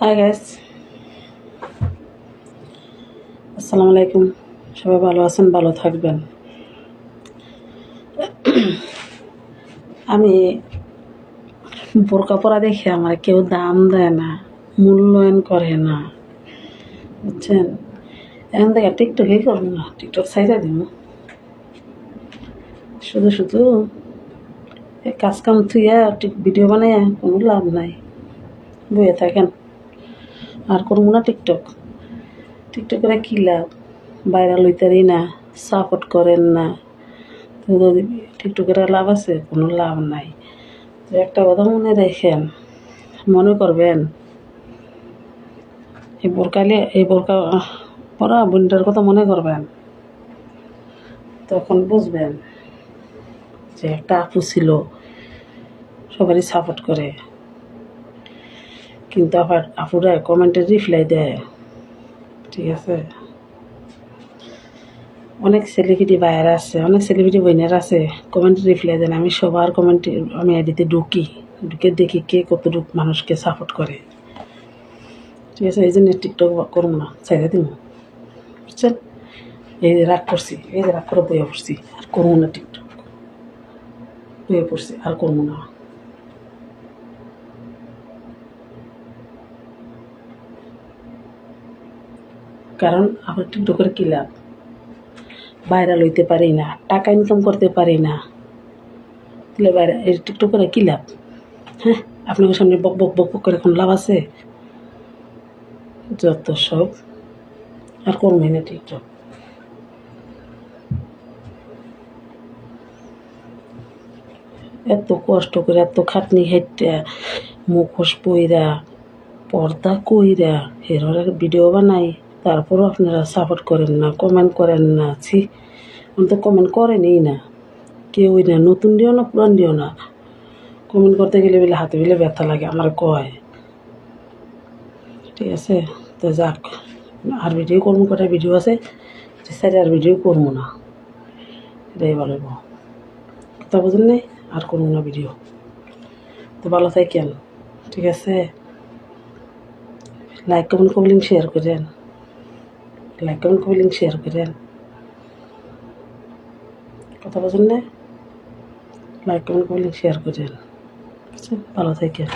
Hi guys, আসসালামু আলাইকুম। সবাই ভালো আছেন, ভালো থাকবেন। আমি বোরকা পরা দেখে আমার কেউ দাম দেয় না, মূল্যায়ন করে না, বুঝছেন। এখন থেকে টিকটকই করবো না, টিকটক সাইডে দিব। শুধু শুধু কাজ কাম থুইয়া ভিডিও বানাইয়া কোনো লাভ নাই, বইয়ে থাকেন। আর করবো না টিকটক। টিকটকের কী লাভ? ভাইরাল হইতারি না, সাপোর্ট করেন না, টিকটকের লাভ আছে? কোনো লাভ নাই। তো একটা কথা মনে রেখেন, মনে করবেন এই বোরকা পরা বোনটার কথা মনে করবেন, তখন বুঝবেন যে একটা আপু ছিল, সবারই সাপোর্ট করে, কিন্তু আবার আপুরা কমেন্টে রিপ্লাই দেয়, ঠিক আছে। অনেক সেলিব্রিটি ভাইয়েরা আছে, অনেক সেলিব্রিটি বোনেরা আছে, কমেন্টে রিপ্লাই দেন। আমি সবার কমেন্টে আমি আইডিতে ঢুকে দেখি কে কতটুকু মানুষকে সাপোর্ট করে, ঠিক আছে। এই জন্য টিকটক করবো না, চাইলে দিব, বুঝছেন। এই যে রাগ করছি, এই যে রাগ করে বইয়ে পড়ছি, আর করবো না টিকটক, বইয়ে পড়ছি, আর করবো না। কারণ আমার টিকটকের কী লাভ? ভাইরাল হইতে পারি না, টাকা ইনকাম করতে পারি না, তাহলে এই টিকটকের কী লাভ? হ্যাঁ, আপনাদের সামনে বক বক বক বক করে কোনো লাভ আছে? যত সব, আর করবই না টিকটক। এত কষ্ট করে, এত খাটনি হেঁটে, মুখোশ পইরা, পর্দা কইরা হেরোর ভিডিও বানাই, তারপরও আপনারা সাপোর্ট করেন না, কমেন্ট করেন না। ছি, তো কমেন্ট করেনই না কেউই না, নতুন দিও না, পুরান দিও না। কমেন্ট করতে গেলে বলে হাতে বলে ব্যথা লাগে, আমার কয়, ঠিক আছে। তো যাক, আর ভিডিও করবো, কটা ভিডিও আছে, সাইডে আর ভিডিও করবো না, এটাই বলবো। কথা বুঝেন নাই, আর করবো না ভিডিও। তো ভালো থাকেন, ঠিক আছে। লাইক কমেন্ট করবেন, শেয়ার করেন, লাইক কমেন্ট করবেন, শেয়ার করেন। কথা বুঝেন না, লাইক কমেন্ট করবেন, শেয়ার করেন, ভালো থাকেন।